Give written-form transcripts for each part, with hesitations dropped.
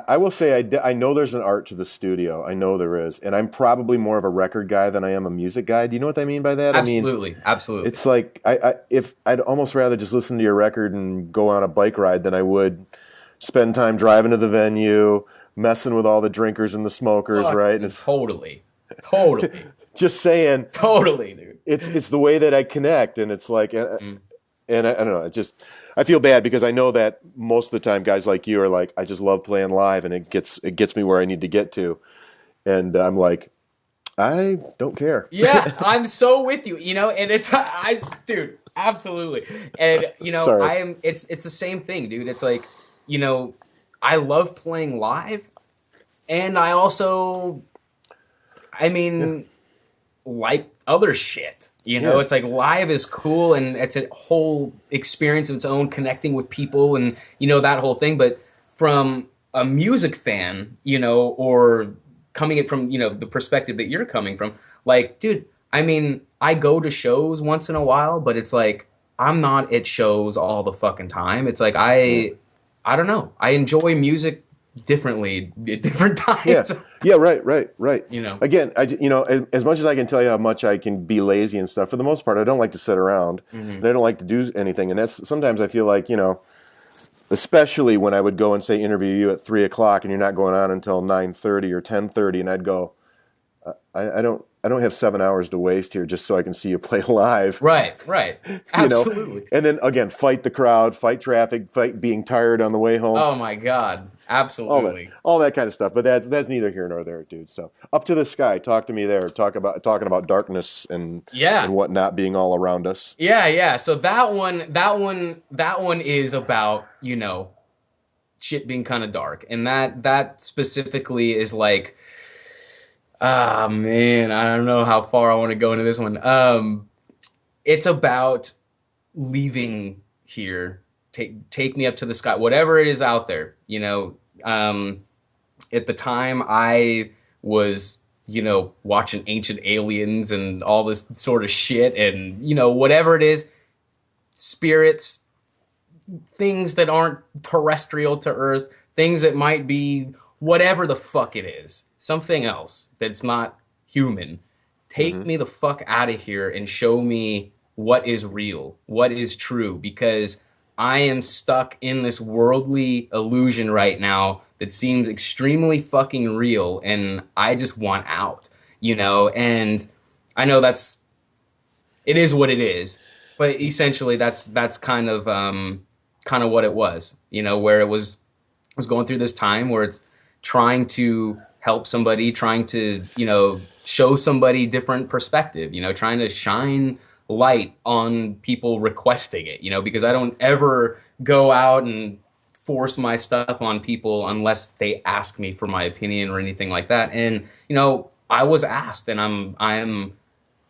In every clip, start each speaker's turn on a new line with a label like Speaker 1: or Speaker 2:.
Speaker 1: I will say I know there's an art to the studio. I know there is. And I'm probably more of a record guy than I am a music guy. Do you know what I mean by that? I mean,
Speaker 2: Absolutely, absolutely.
Speaker 1: it's like if I'd almost rather just listen to your record and go on a bike ride than I would spend time driving to the venue, messing with all the drinkers and the smokers, right? And
Speaker 2: Fucking
Speaker 1: it's
Speaker 2: totally, totally,
Speaker 1: just saying
Speaker 2: totally, dude.
Speaker 1: it's the way that I connect, and it's like,
Speaker 2: Mm.
Speaker 1: and I don't know, it just I feel bad because I know that most of the time guys like you are like, I just love playing live, and it gets me where I need to get to, and I'm like, I don't care.
Speaker 2: Yeah, I'm so with you, and dude, absolutely. And,
Speaker 1: Sorry.
Speaker 2: it's the same thing, dude. It's like, you know, I love playing live, and I also, I
Speaker 1: Yeah,
Speaker 2: mean, like other shit.
Speaker 1: yeah,
Speaker 2: It's like live is cool and it's a whole experience of its own, connecting with people and that whole thing. But from a music fan, or coming it from the perspective that you're coming from, like, dude, I mean, I go to shows once in a while, but it's like I'm not at shows all the fucking time. It's like
Speaker 1: yeah.
Speaker 2: I don't know. I enjoy music differently at different
Speaker 1: Yeah,
Speaker 2: times.
Speaker 1: yeah, right, right, right.
Speaker 2: you know.
Speaker 1: Again, as much as I can tell you how much I can be lazy and stuff, for the most part, I don't like to sit around,
Speaker 2: Hmm.
Speaker 1: and I don't like to do anything. And that's sometimes I feel like, especially when I would go and say interview you at 3 o'clock, and you're not going on until 9:30 or 10:30, and I'd go, I don't have 7 hours to waste here just so I can see you play live.
Speaker 2: Right, right.
Speaker 1: you know
Speaker 2: Absolutely.
Speaker 1: and then again, fight the crowd, fight traffic, fight being tired on the way home,
Speaker 2: Oh my God.
Speaker 1: all that
Speaker 2: Absolutely.
Speaker 1: all that kind of stuff. But that's neither here nor there, dude. So up to the sky, talk to me there. Talking about darkness and
Speaker 2: Yeah.
Speaker 1: whatnot being all around us.
Speaker 2: Yeah, yeah. So that one is about, shit being kind of dark. And that specifically is like, ah man, I don't know how far I want to go into this one. It's about leaving here. Take me up to the sky. Whatever it is out there, at the time I was watching Ancient Aliens and all this sort of shit, and whatever it is, spirits, things that aren't terrestrial to earth, things that might be whatever the fuck it is, something else that's not human. Take
Speaker 1: Hmm.
Speaker 2: me the fuck out of here and show me what is real, what is true, because I am stuck in this worldly illusion right now that seems extremely fucking real, and I just want out, and I know it is what it is, but essentially that's kind of what it was, where it was going through this time where it's trying to help somebody, trying to show somebody different perspective, trying to shine light on people requesting it, because I don't ever go out and force my stuff on people unless they ask me for my opinion or anything like that. And I was asked, and I'm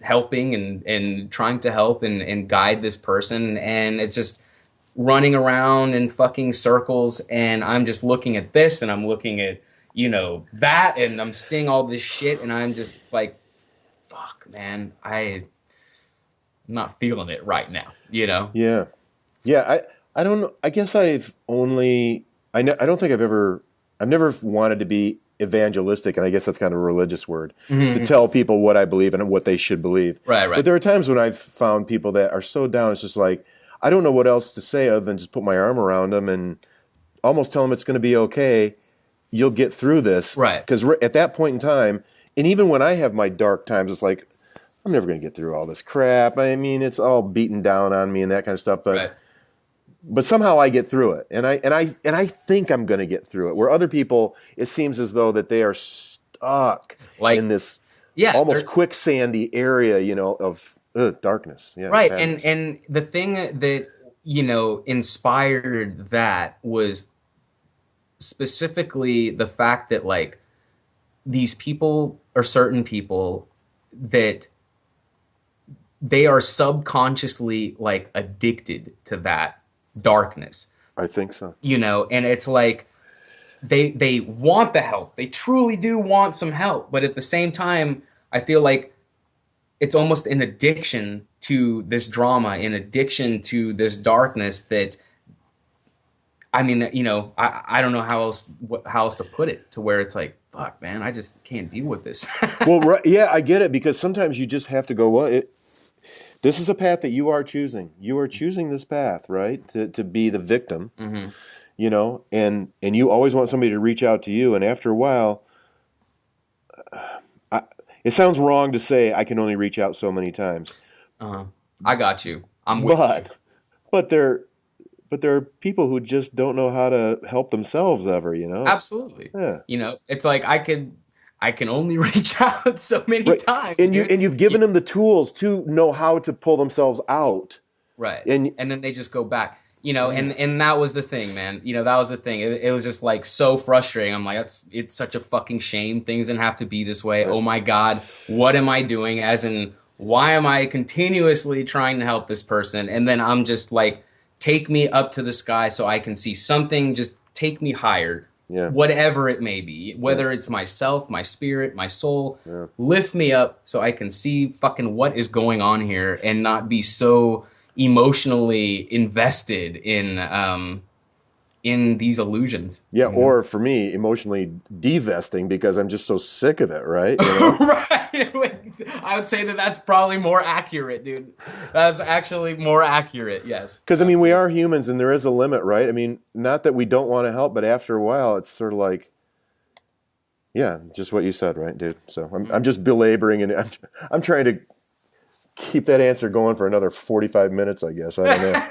Speaker 2: helping and trying to help and guide this person, and it's just running around in fucking circles, and I'm just looking at this and I'm looking at that, and I'm seeing all this shit, and I'm just like, fuck man, I'm not feeling it right now.
Speaker 1: Yeah, yeah. I don't know. I guess I don't think I've never wanted to be evangelistic, and I guess that's kind of a religious word, to
Speaker 2: Hmm.
Speaker 1: tell people what I believe and what they should believe.
Speaker 2: Right,
Speaker 1: But
Speaker 2: right.
Speaker 1: there are times when I've found people that are so down, it's just like, I don't know what else to say other than just put my arm around them and almost tell them it's going to be okay. You'll get through this.
Speaker 2: Right,
Speaker 1: Because at that point in time, and even when I have my dark times, it's like, I'm never going to get through all this crap. I mean, it's all beaten down on me and that kind of stuff. But
Speaker 2: right.
Speaker 1: but somehow I get through it, and I think I'm going to get through it. Where other people, it seems as though that they are stuck in
Speaker 2: Like,
Speaker 1: this
Speaker 2: yeah,
Speaker 1: almost quicksandy area, of darkness, yeah,
Speaker 2: right. and
Speaker 1: sadness.
Speaker 2: and the thing that inspired that was specifically the fact that, like, these people are certain people that they are subconsciously, like, addicted to that darkness,
Speaker 1: I think so.
Speaker 2: and it's like they want the help, they truly do want some help, but at the same time I feel like it's almost an addiction to this drama, an addiction to this darkness that I mean, I don't know how else to put it to where it's like, fuck, man, I just can't deal with this.
Speaker 1: Well, right, yeah, I get it because sometimes you just have to go. Well, this is a path that you are choosing. You are choosing this path, right? To be the victim,
Speaker 2: Hmm.
Speaker 1: and you always want somebody to reach out to you. And after a while, I, it sounds wrong to say I can only reach out so many times,
Speaker 2: Uh-huh. I got you. I'm with you.
Speaker 1: but but there but there are people who just don't know how to help themselves ever.
Speaker 2: Absolutely.
Speaker 1: Yeah.
Speaker 2: It's like I can only reach out so many
Speaker 1: Right.
Speaker 2: times,
Speaker 1: And
Speaker 2: dude.
Speaker 1: you've given them the tools to know how to pull themselves out.
Speaker 2: Right.
Speaker 1: And
Speaker 2: And then they just go back. And that was the thing, man. That was the thing. It was just like so frustrating. I'm like, it's such a fucking shame. Things didn't have to be this way.
Speaker 1: right.
Speaker 2: Oh my God, what am I doing? As in, why am I continuously trying to help this person? And then I'm just like, take me up to the sky so I can see something, just take me higher.
Speaker 1: Yeah.
Speaker 2: Whatever it may be,
Speaker 1: Yeah.
Speaker 2: whether it's myself, my spirit, my soul,
Speaker 1: Yeah.
Speaker 2: lift me up so I can see fucking what is going on here and not be so emotionally invested in these illusions.
Speaker 1: Yeah, or for me, emotionally divesting because I'm just so sick of it, right?
Speaker 2: Right. I would say that that's probably more accurate, dude. That's actually more accurate. Yes.
Speaker 1: Because I mean, we
Speaker 2: Absolutely.
Speaker 1: are humans, and there is a limit, right? I mean, not that we don't want to help, but after a while, it's sort of like, yeah, just what you said, right, dude? So I'm just belaboring, and I'm trying to keep that answer going for another 45 minutes, I guess. I don't know.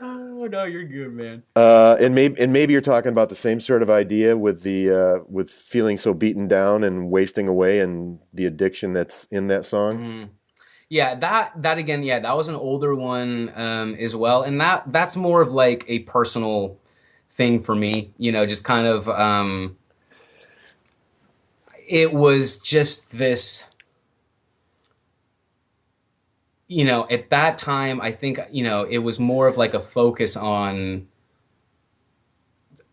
Speaker 2: Oh no, you're good, man.
Speaker 1: And maybe you're talking about the same sort of idea with the with feeling so beaten down and wasting away, and the addiction that's in that song.
Speaker 2: Mhm. Yeah, that again, yeah, that was an older one as well, and that's more of like a personal thing for me. Just kind of it was just this. At that time, I think it was more of like a focus on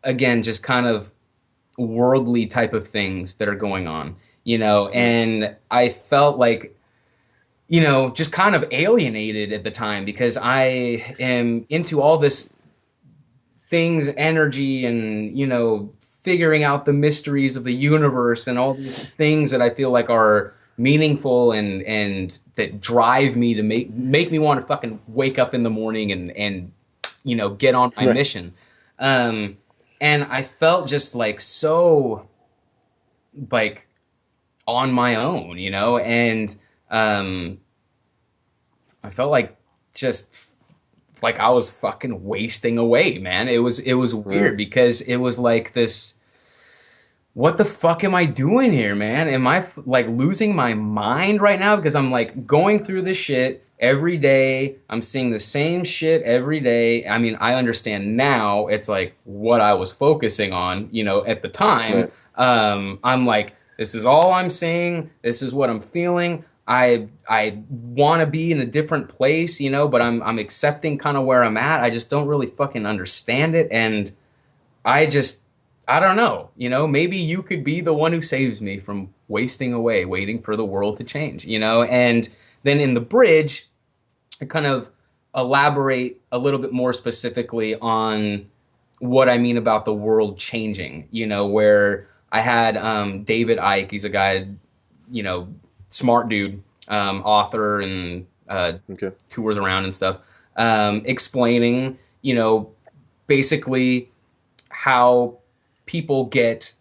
Speaker 2: again, just kind of worldly type of things that are going on.
Speaker 1: Yeah.
Speaker 2: And I felt like just kind of alienated at the time because I am into all this things, energy, and figuring out the mysteries of the universe and all these things that I feel like are meaningful and that drive me to make me want to fucking wake up in the morning and get on my
Speaker 1: Right.
Speaker 2: mission. And I felt just like so like on my own, and um, I felt like just like I was fucking wasting away, man. It was
Speaker 1: Yeah.
Speaker 2: weird because it was like this. What the fuck am I doing here, man? Am I like losing my mind right now? Because I'm like going through this shit every day. I'm seeing the same shit every day. I mean, I understand now. It's like what I was focusing on, at the time.
Speaker 1: Right.
Speaker 2: I'm like, this is all I'm seeing. This is what I'm feeling. I want to be in a different place, but I'm accepting kind of where I'm at. I just don't really fucking understand it, and I just I don't know. Maybe you could be the one who saves me from wasting away, waiting for the world to change. And then in the bridge, I kind of elaborate a little bit more specifically on what I mean about the world changing. Where I had David Icke. He's a guy, you know, smart dude, author and
Speaker 1: Okay.
Speaker 2: tours around and stuff, explaining, basically how people get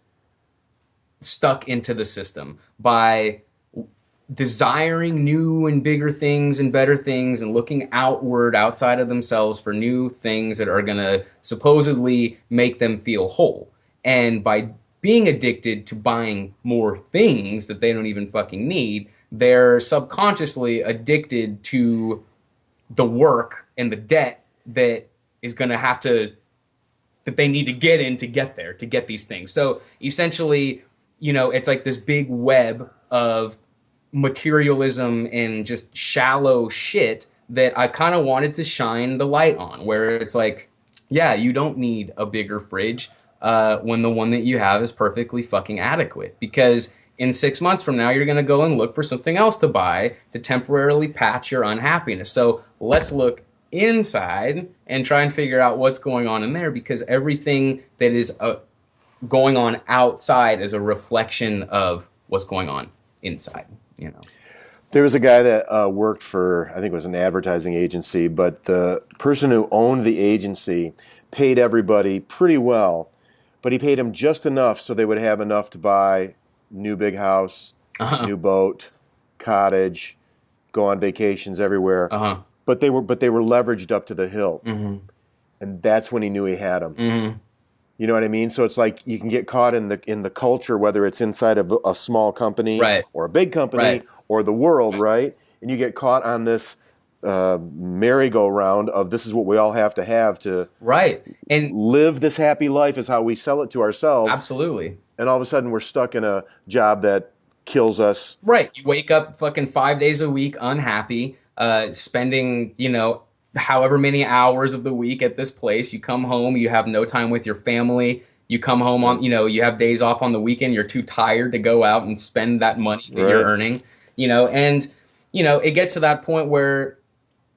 Speaker 2: stuck into the system by desiring new and bigger things and better things and looking outward outside of themselves for new things that are going to supposedly make them feel whole. And by being addicted to buying more things that they don't even fucking need, they're subconsciously addicted to the work and the debt that is going to have to that they need to get in to get there, to get these things. So essentially, it's like this big web of materialism and just shallow shit that I kind of wanted to shine the light on, where it's like, yeah, you don't need a bigger fridge when the one that you have is perfectly fucking adequate. Because in 6 months from now, you're going to go and look for something else to buy to temporarily patch your unhappiness. So let's look inside and try and figure out what's going on in there, because everything that is going on outside is a reflection of what's going on inside, you know.
Speaker 1: There was a guy that worked for, I think it was an advertising agency, but the person who owned the agency paid everybody pretty well, but he paid them just enough so they would have enough to buy new big house,
Speaker 2: Uh-huh.
Speaker 1: new boat, cottage, go on vacations everywhere.
Speaker 2: Uh-huh.
Speaker 1: But they were leveraged up to the hilt,
Speaker 2: Mm-hmm.
Speaker 1: and that's when he knew he had them.
Speaker 2: Mm-hmm.
Speaker 1: You know what I mean? So it's like you can get caught in the culture, whether it's inside of a small company
Speaker 2: Right.
Speaker 1: or a big company
Speaker 2: Right.
Speaker 1: or the world, right? And you get caught on this merry-go-round of this is what we all have to
Speaker 2: Right. And
Speaker 1: live this happy life is how we sell it to ourselves.
Speaker 2: absolutely.
Speaker 1: And all of a sudden we're stuck in a job that kills us.
Speaker 2: Right. You wake up fucking 5 days a week unhappy, spending, you know, however many hours of the week at this place. You come home, you have no time with your family. You come home on, you know, you have days off on the weekend. You're too tired to go out and spend that money that you're
Speaker 1: Right.
Speaker 2: earning, you know, and, you know, it gets to that point where,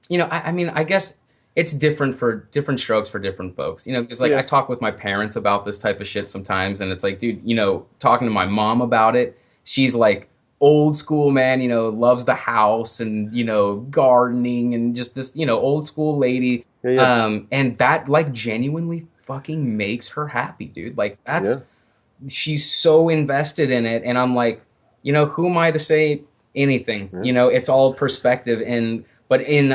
Speaker 2: you know, I mean, I guess it's different for different strokes for different folks, you know, because like
Speaker 1: Yeah.
Speaker 2: I talk with my parents about this type of shit sometimes, and it's like, dude, you know, talking to my mom about it, she's like old school, man, you know, loves the house and, you know, gardening and just this, you know, old school lady.
Speaker 1: Yeah, yeah.
Speaker 2: And that like genuinely fucking makes her happy, dude. Like
Speaker 1: Yeah.
Speaker 2: she's so invested in it, and I'm like, you know, who am I to say anything?
Speaker 1: Yeah.
Speaker 2: You know, it's all perspective. And but in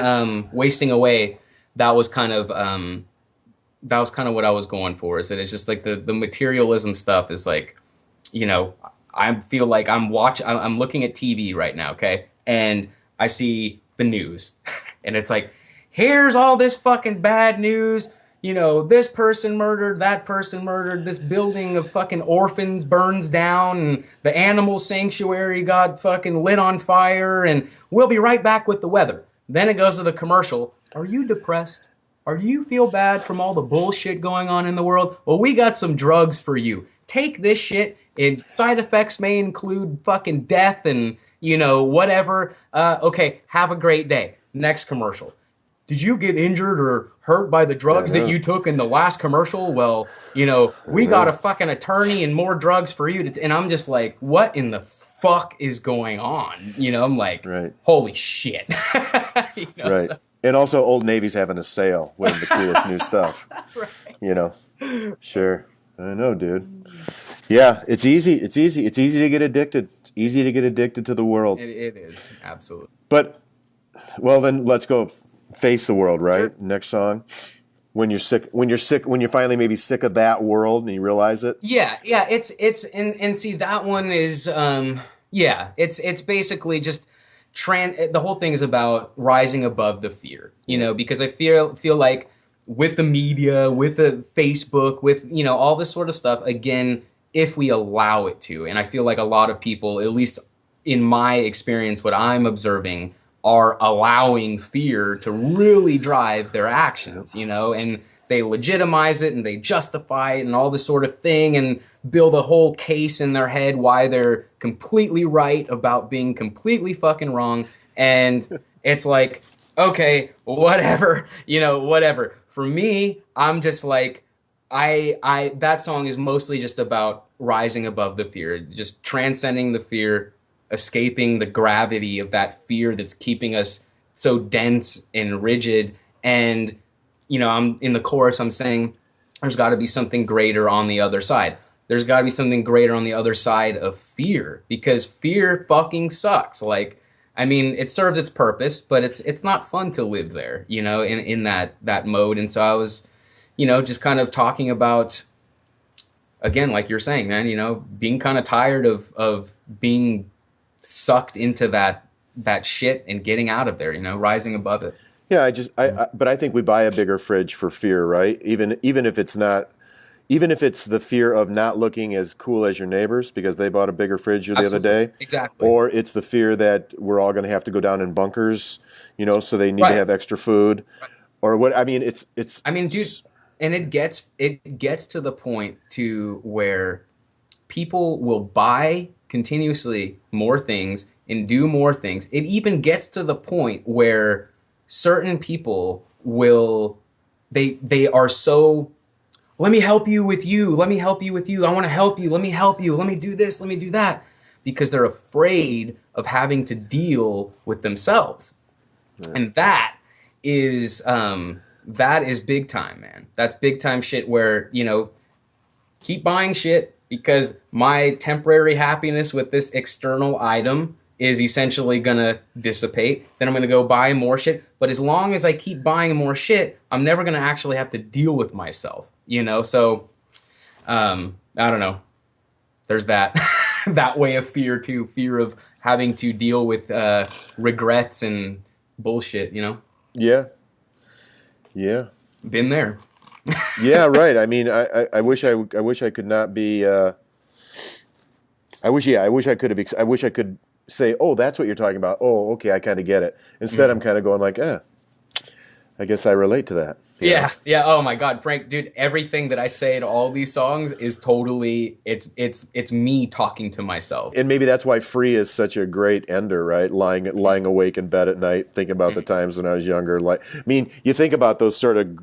Speaker 2: Wasting Away, that was kind of what I was going for. Is that it's just like the materialism stuff is like, you know, I feel like I'm looking at TV right now, okay, and I see the news, and it's like, here's all this fucking bad news. You know, this person murdered, that person murdered, this building of fucking orphans burns down, and the animal sanctuary got fucking lit on fire, and we'll be right back with the weather. Then it goes to the commercial. Are you depressed? Or do you feel bad from all the bullshit going on in the world? Well, we got some drugs for you. Take this shit, and side effects may include fucking death and, you know, whatever. Okay, have a great day. Next commercial. Did you get injured or hurt by the drugs that you took in the last commercial? Well, you know, we got a fucking attorney and more drugs for you. And I'm just like, what in the fuck is going on? You know, I'm like,
Speaker 1: Right.
Speaker 2: holy shit. You know,
Speaker 1: Right.
Speaker 2: so-
Speaker 1: And also Old Navy's having a sale with the coolest new stuff.
Speaker 2: right.
Speaker 1: You know. Sure. I know, dude. Yeah, it's easy. It's easy. It's easy to get addicted. It's easy to get addicted to the world.
Speaker 2: It is, absolutely.
Speaker 1: But, well, then let's go face the world, right?
Speaker 2: Sure.
Speaker 1: Next song. When you're sick, when you're finally maybe sick of that world and you realize it.
Speaker 2: Yeah, it's and see that one is yeah, it's basically just the whole thing is about rising above the fear, you know, because I feel like with the media, with the Facebook, with, you know, all this sort of stuff, again, if we allow it to, and I feel like a lot of people, at least in my experience, what I'm observing, are allowing fear to really drive their actions, you know, and they legitimize it and they justify it and all this sort of thing and build a whole case in their head why they're completely right about being completely fucking wrong. And it's like, okay, whatever, you know, whatever. For me, I'm just like, I that song is mostly just about rising above the fear, just transcending the fear, escaping the gravity of that fear that's keeping us so dense and rigid. And, you know, I'm in the chorus, I'm saying there's got to be something greater on the other side. There's got to be something greater on the other side of fear, because fear fucking sucks. Like, I mean, it serves its purpose, but it's not fun to live there, you know, in that mode. And so I was, you know, just kind of talking about, again, like you're saying, man, you know, being kind of tired of being sucked into that shit and getting out of there, you know, rising above it.
Speaker 1: Yeah, but I think we buy a bigger fridge for fear, right? Even if it's not, even if it's the fear of not looking as cool as your neighbors because they bought a bigger fridge the
Speaker 2: Absolutely.
Speaker 1: other day.
Speaker 2: Exactly.
Speaker 1: Or it's the fear that we're all going to have to go down in bunkers, you know, so they need
Speaker 2: Right.
Speaker 1: to have extra food.
Speaker 2: Right.
Speaker 1: Or what, I mean, it's.
Speaker 2: I mean, dude, and it gets to the point to where people will buy continuously more things and do more things. It even gets to the point where certain people will, they are so, let me help you with you. Let me help you with you. I want to help you. Let me help you. Let me do this. Let me do that. Because they're afraid of having to deal with themselves.
Speaker 1: Yeah.
Speaker 2: And that is big time, man. That's big time shit where, keep buying shit because my temporary happiness with this external item is essentially gonna dissipate. Then I'm gonna go buy more shit. But as long as I keep buying more shit, I'm never gonna actually have to deal with myself. So I don't know. There's that that way of fear too. Fear of having to deal with regrets and bullshit.
Speaker 1: Yeah. Yeah.
Speaker 2: Been there.
Speaker 1: Yeah, right. I mean, I wish I could not be. I wish I could have. I wish I could say, "Oh, that's what you're talking about." Oh, okay, I kind of get it. Instead, I'm kind of going like, I guess I relate to that.
Speaker 2: Yeah, yeah. Oh my God, Frank, dude, everything that I say in all these songs is totally it's me talking to myself.
Speaker 1: And maybe that's why "Free" is such a great ender, right? Lying awake in bed at night, thinking about the times when I was younger. Like, I mean, you think about those sort of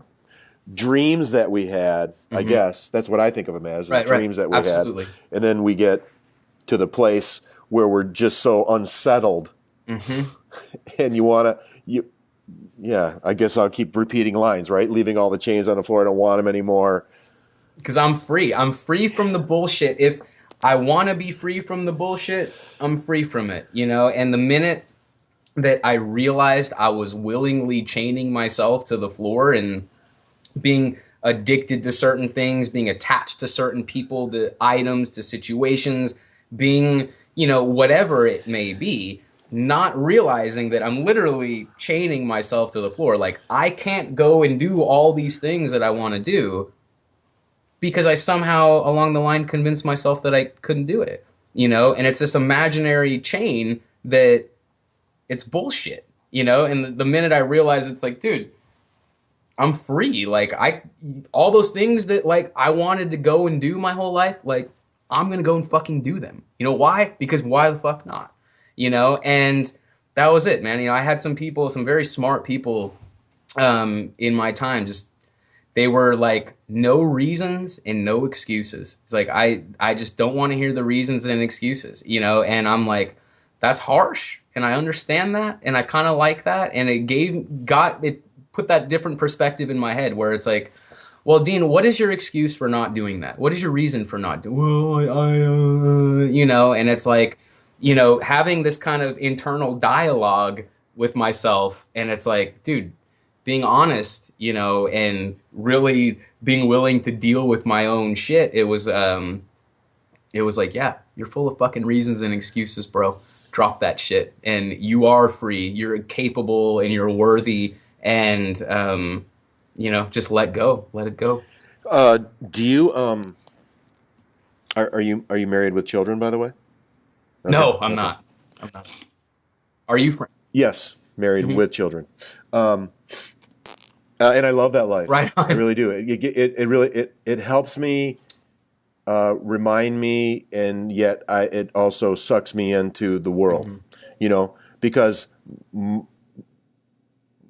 Speaker 1: dreams that we had. I guess that's what I think of them as, dreams that we
Speaker 2: Absolutely.
Speaker 1: had, and then we get to the place where we're just so unsettled, and you want to. Yeah, I guess I'll keep repeating lines, right? Leaving all the chains on the floor. I don't want them anymore.
Speaker 2: Because I'm free. I'm free from the bullshit. If I want to be free from the bullshit, I'm free from it, And the minute that I realized I was willingly chaining myself to the floor and being addicted to certain things, being attached to certain people, to items, to situations, being, whatever it may be, not realizing that I'm literally chaining myself to the floor. Like, I can't go and do all these things that I want to do because I somehow along the line convinced myself that I couldn't do it, and it's this imaginary chain that it's bullshit, and the minute I realize it's like, dude, I'm free. Like, all those things that like I wanted to go and do my whole life, like I'm going to go and fucking do them. Why? Because why the fuck not? And that was it, man. I had some very smart people in my time, just they were like no reasons and no excuses. It's like I just don't want to hear the reasons and excuses, and I'm like, that's harsh, and I understand that, and I kind of like that, and it put that different perspective in my head where it's like, well, Dean, what is your excuse for not doing that? What is your reason for not doing? Well, and it's like, having this kind of internal dialogue with myself, and it's like, dude, being honest, and really being willing to deal with my own shit. It was like, yeah, you're full of fucking reasons and excuses, bro. Drop that shit, and you are free. You're capable, and you're worthy, and just let go. Let it go.
Speaker 1: Do you are you married with children, by the way? Okay.
Speaker 2: No, I'm not. I'm not. Are you, Frank?
Speaker 1: Yes, married with children. And I love that life.
Speaker 2: Right on.
Speaker 1: I really do. It really helps me remind me, and yet it also sucks me into the world. Because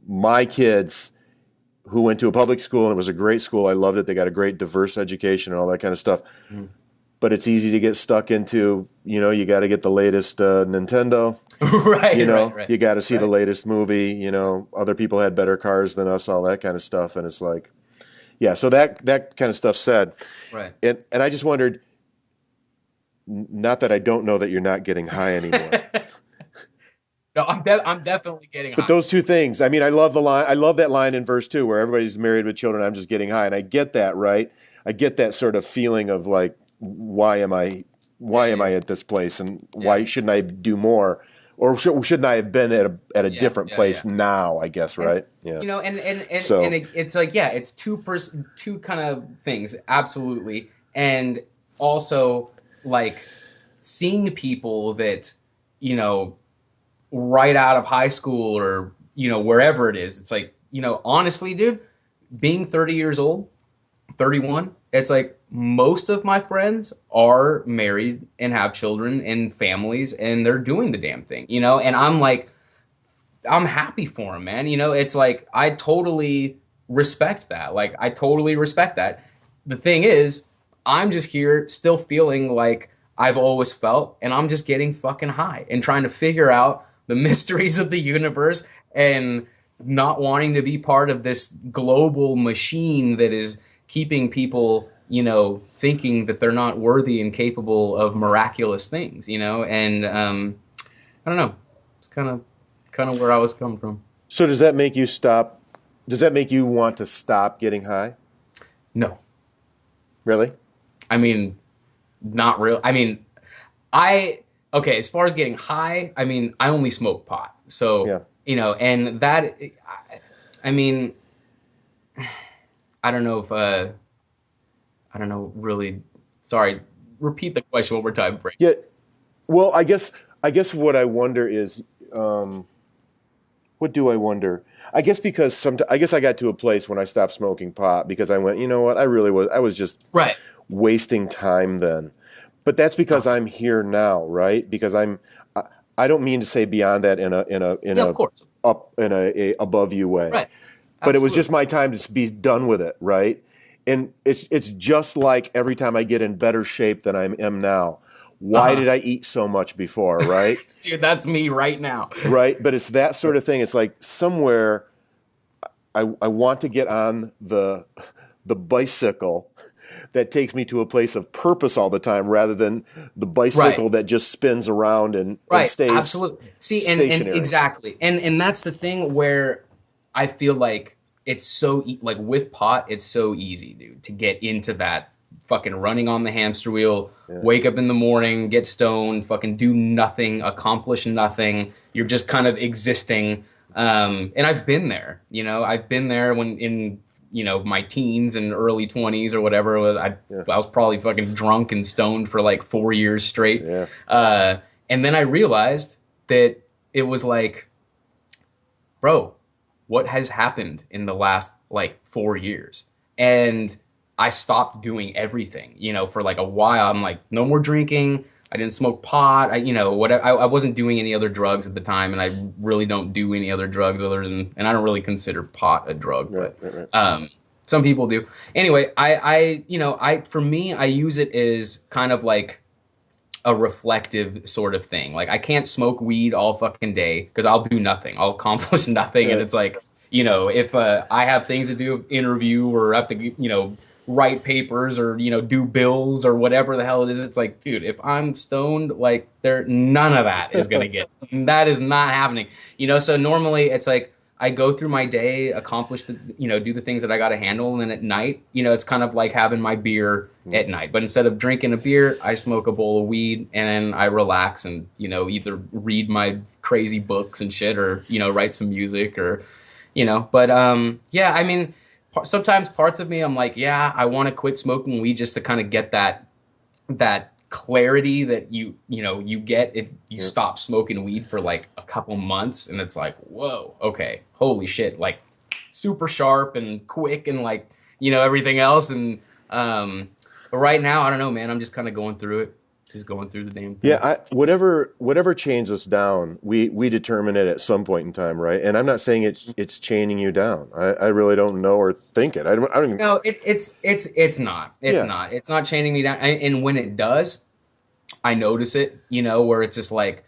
Speaker 1: my kids who went to a public school, and it was a great school. I loved it. They got a great diverse education and all that kind of stuff. But it's easy to get stuck into, you got to get the latest Nintendo.
Speaker 2: Right. Right.
Speaker 1: You got to see the latest movie. Other people had better cars than us, all that kind of stuff. And it's like, yeah. So that kind of stuff said.
Speaker 2: Right.
Speaker 1: And I just wondered, not that I don't know that you're not getting high anymore.
Speaker 2: No, I'm definitely getting high.
Speaker 1: But those two things, I mean, I love the line. I love that line in verse 2 where everybody's married with children. I'm just getting high. And I get that, right? I get that sort of feeling of like, why am I at this place, and why shouldn't I do more, or shouldn't I have been at a different place now? I guess, right?
Speaker 2: And, it's like, yeah, it's two kind of things, absolutely, and also like seeing people that right out of high school or wherever it is. It's like, honestly, dude, being 30 years old, 31, it's like most of my friends are married and have children and families, and they're doing the damn thing, and I'm like I'm happy for him, man. You know, it's like I totally respect that. Like I totally respect that. The thing is, I'm just here still feeling like I've always felt, and I'm just getting fucking high and trying to figure out the mysteries of the universe and not wanting to be part of this global machine that is keeping people, you know, thinking that they're not worthy and capable of miraculous things, you know, and I don't know. It's kind of where I was coming from.
Speaker 1: So does that make you stop? Does that make you want to stop getting high?
Speaker 2: No,
Speaker 1: Really?
Speaker 2: I mean, not real. I mean, I okay. As far as getting high, I mean, I only smoke pot, so
Speaker 1: Yeah.
Speaker 2: you know, and that. I mean, I don't know if I don't know really. Sorry, repeat the question one more time, Frank.
Speaker 1: Yeah. Well, I guess what I wonder is, um, what do I wonder? I guess because I guess I got to a place when I stopped smoking pot because I went, you know what? I was just
Speaker 2: Right.
Speaker 1: wasting time then. But that's because I'm here now, right? Because I, I don't mean to say beyond that in
Speaker 2: Yeah, of
Speaker 1: a
Speaker 2: course.
Speaker 1: up in a above you way.
Speaker 2: Right.
Speaker 1: But it was
Speaker 2: Absolutely.
Speaker 1: just my time to be done with it, right? And it's just like every time I get in better shape than I am now.
Speaker 2: Uh
Speaker 1: Why
Speaker 2: huh.
Speaker 1: did I eat so much before, right?
Speaker 2: Dude, that's me right now.
Speaker 1: Right? But it's that sort of thing. It's like somewhere I want to get on the bicycle that takes me to a place of purpose all the time rather than the
Speaker 2: Right.
Speaker 1: bicycle that just spins around and
Speaker 2: Right,
Speaker 1: stays
Speaker 2: absolutely. See, and
Speaker 1: stationary.
Speaker 2: exactly, and that's the thing where I feel like it's like with pot, it's so easy, dude, to get into that fucking running on the hamster wheel.
Speaker 1: Yeah.
Speaker 2: Wake up in the morning, get stoned, fucking do nothing, accomplish nothing. You're just kind of existing. And I've been there, you know, I've been there when in you know my teens and early 20s or whatever.
Speaker 1: Yeah.
Speaker 2: I was probably fucking drunk and stoned for like 4 years straight.
Speaker 1: Yeah.
Speaker 2: And then I realized that it was like, bro, what has happened in the last like 4 years? And I stopped doing everything, you know, for like a while. I'm like, no more drinking. I didn't smoke pot. You know, what I wasn't doing any other drugs at the time, and I really don't do any other drugs other than, and I don't really consider pot a drug,
Speaker 1: Right,
Speaker 2: but
Speaker 1: right, right.
Speaker 2: some people do. Anyway, you know, for me, I use it as kind of like a reflective sort of thing. Like I can't smoke weed all fucking day because I'll do nothing. I'll accomplish nothing, and
Speaker 1: Right.
Speaker 2: it's like, you know, if I have things to do, interview or have to, you know, write papers or you know do bills or whatever the hell it is, it's like, dude, if I'm stoned, like there, none of that is gonna get. That is not happening. You know, so normally it's like. I go through my day, accomplish the, you know, do the things that I got to handle, and then at night, you know, it's kind of like having my beer at night. But instead of drinking a beer, I smoke a bowl of weed, and then I relax and you know either read my crazy books and shit, or you know write some music, or you know. But yeah, I mean, sometimes parts of me, I'm like, yeah, I want to quit smoking weed just to kind of get that clarity that you know you get if you
Speaker 1: Yeah.
Speaker 2: stop smoking weed for like a couple months, and it's like, whoa, okay, holy shit, like super sharp and quick and like you know everything else. And but right now I don't know, man, I'm just kind of going through it, just going through the damn
Speaker 1: Yeah,
Speaker 2: thing.
Speaker 1: whatever chains us down, we determine it at some point in time, right? And I'm not saying it's chaining you down. I really don't know or think it. I don't even.
Speaker 2: No, it's not,
Speaker 1: Yeah,
Speaker 2: it's not chaining me down. And when it does, I notice it, you know, where it's just like,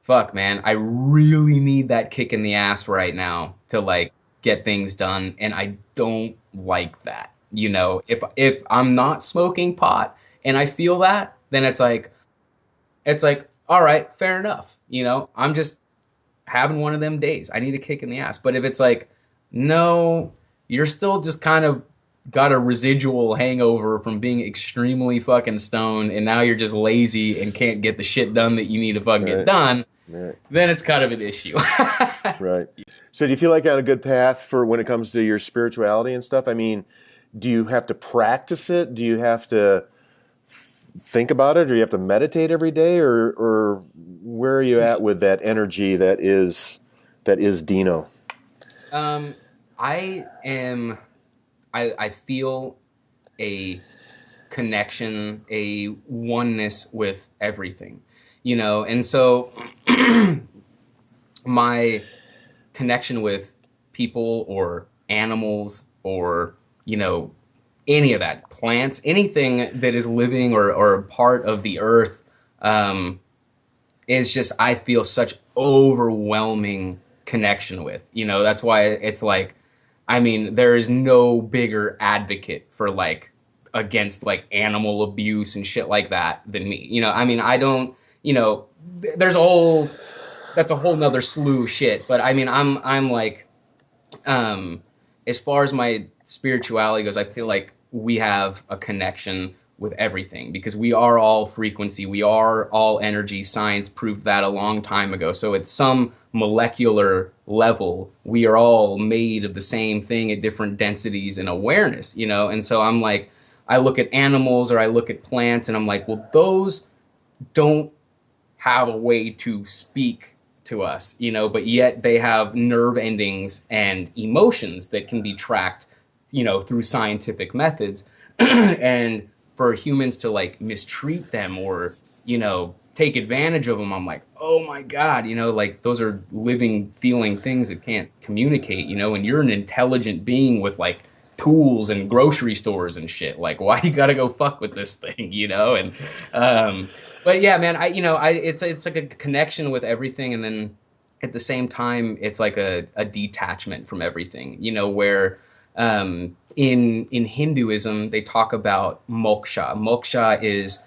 Speaker 2: fuck, man, I really need that kick in the ass right now to like get things done, and I don't like that. You know, if I'm not smoking pot and I feel that, then it's like, all right, fair enough. You know, I'm just having one of them days. I need a kick in the ass. But if it's like, no, you're still just kind of got a residual hangover from being extremely fucking stoned, and now you're just lazy and can't get the shit done that you need to fucking get
Speaker 1: right,
Speaker 2: done,
Speaker 1: right,
Speaker 2: then it's kind of an issue.
Speaker 1: right. So do you feel like you're on a good path for when it comes to your spirituality and stuff? I mean, do you have to practice it? Do you have to think about it, or do you have to meditate every day, or where are you at with that energy that is Dino?
Speaker 2: um, I am. I feel a connection, a oneness with everything, you know, and so my connection with people or animals or, you know, any of that, plants, anything that is living or part of the earth, is just, I feel such overwhelming connection with. You know, that's why it's like, I mean, there is no bigger advocate for like against like animal abuse and shit like that than me. You know, I mean, I don't, you know, there's a whole, that's a whole nother slew of shit. But I mean, I'm like, um, as far as my spirituality goes, I feel like we have a connection with everything because we are all frequency, we are all energy. Science proved that a long time ago. So at some molecular level, we are all made of the same thing at different densities and awareness, you know? And so I'm like, I look at animals or I look at plants and I'm like, well, those don't have a way to speak to us, you know, but yet they have nerve endings and emotions that can be tracked, you know, through scientific methods. And for humans to like mistreat them or, you know, take advantage of them, I'm like, oh my God, you know, like those are living, feeling things that can't communicate, you know, and you're an intelligent being with like tools and grocery stores and shit. Like, why you gotta go fuck with this thing, you know? And, but yeah, man, it's like a connection with everything. And then at the same time, it's like a detachment from everything, you know, where, in Hinduism, they talk about moksha. Moksha is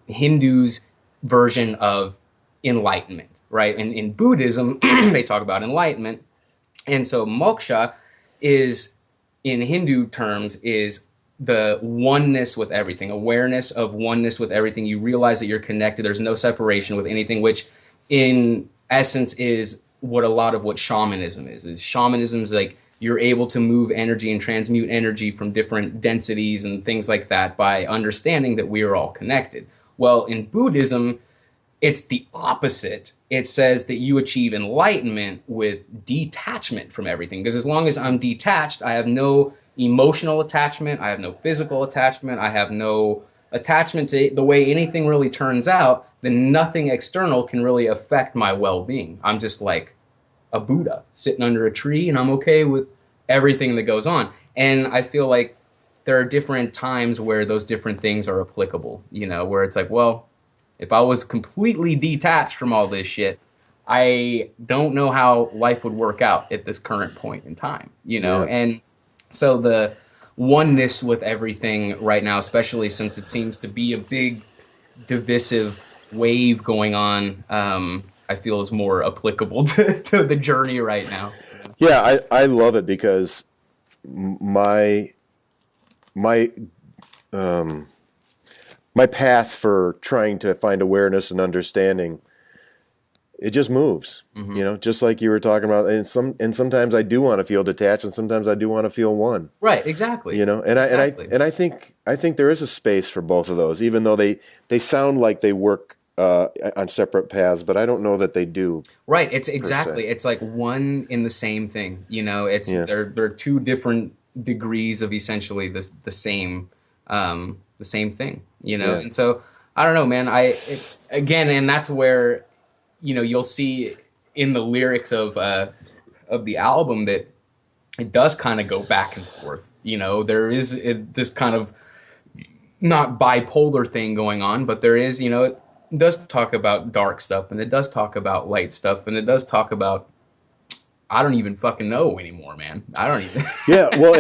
Speaker 2: Hindus' version of enlightenment, right? And in Buddhism, they talk about enlightenment. And so moksha is, in Hindu terms, is the oneness with everything, awareness of oneness with everything. You realize that you're connected. There's no separation with anything, which in essence is what a lot of what shamanism is shamanism is like, you're able to move energy and transmute energy from different densities and things like that by understanding that we are all connected. Well, in Buddhism, it's the opposite. It says that you achieve enlightenment with detachment from everything. Because as long as I'm detached, I have no emotional attachment, I have no physical attachment, I have no attachment to the way anything really turns out, then nothing external can really affect my well-being. I'm just like a Buddha sitting under a tree and I'm okay with everything that goes on. And I feel like there are different times where those different things are applicable, you know, where it's like, well, if I was completely detached from all this shit, I don't know how life would work out at this current point in time, you know?
Speaker 1: Yeah.
Speaker 2: And so the oneness with everything right now, especially since it seems to be a big divisive wave going on, I feel is more applicable to the journey right now.
Speaker 1: Yeah, I love it because my my my path for trying to find awareness and understanding, it just moves.
Speaker 2: Mm-hmm.
Speaker 1: You know, just like you were talking about, and sometimes I do want to feel detached, and sometimes I do want to feel one.
Speaker 2: Right, exactly.
Speaker 1: You know, and
Speaker 2: Exactly.
Speaker 1: I think there is a space for both of those, even though they sound like they work on separate paths, but I don't know that they do.
Speaker 2: Right, it's exactly. It's like one in the same thing. You know, it's
Speaker 1: Yeah.
Speaker 2: they're two different degrees of essentially the same thing. You know,
Speaker 1: Yeah.
Speaker 2: and so I don't know, man. Again, and that's where, you know, you'll see in the lyrics of the album that it does kind of go back and forth. You know, there is this kind of not bipolar thing going on, but there is, you know, it does talk about dark stuff and it does talk about light stuff and it does talk about, I don't even fucking know anymore, man. I don't even.
Speaker 1: Yeah, well,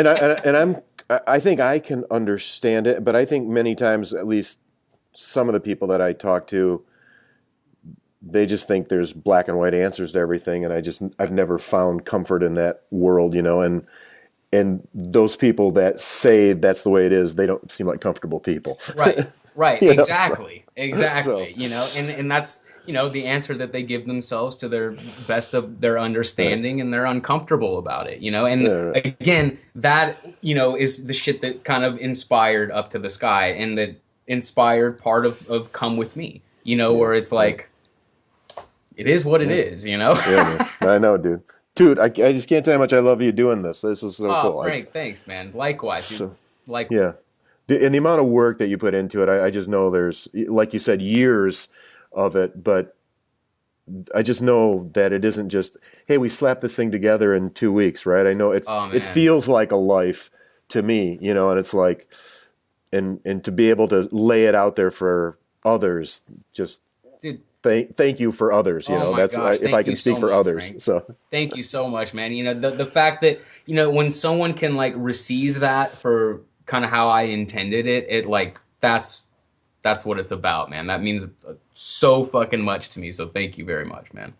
Speaker 1: I think I can understand it, but I think many times, at least some of the people that I talk to, they just think there's black and white answers to everything, and I've never found comfort in that world, you know, and those people that say that's the way it is, they don't seem like comfortable people.
Speaker 2: Right,
Speaker 1: You know,
Speaker 2: exactly, exactly.
Speaker 1: so-
Speaker 2: You know, and that's, you know, the answer that they give themselves to their best of their understanding, and they're uncomfortable about it. You know, and
Speaker 1: Right.
Speaker 2: again, that, you know, is the shit that kind of inspired Up to the Sky, and that inspired part of Come With Me. You know, where it's like, it is what it is. You know.
Speaker 1: Yeah, man. I know, dude. Dude, I just can't tell you how much I love you doing this. This is so
Speaker 2: Oh,
Speaker 1: cool.
Speaker 2: Frank, thanks, man. Likewise, dude.
Speaker 1: So,
Speaker 2: Likewise.
Speaker 1: yeah. And the amount of work that you put into it, I just know there's, like you said, years of it, but I just know that it isn't just, hey, we slapped this thing together in 2 weeks, right? I know
Speaker 2: Oh
Speaker 1: it
Speaker 2: man,
Speaker 1: feels like a life to me, and it's like, and to be able to lay it out there for others, just
Speaker 2: dude.
Speaker 1: thank you for others,
Speaker 2: Oh my
Speaker 1: that's
Speaker 2: gosh,
Speaker 1: if I
Speaker 2: thank
Speaker 1: can
Speaker 2: you
Speaker 1: speak
Speaker 2: so
Speaker 1: for
Speaker 2: much,
Speaker 1: others.
Speaker 2: Frank.
Speaker 1: So
Speaker 2: Thank you so much, man. The fact that, when someone can like receive that for kind of how I intended it, it like that's what it's about, man. That means so fucking much to me. So thank you very much, man.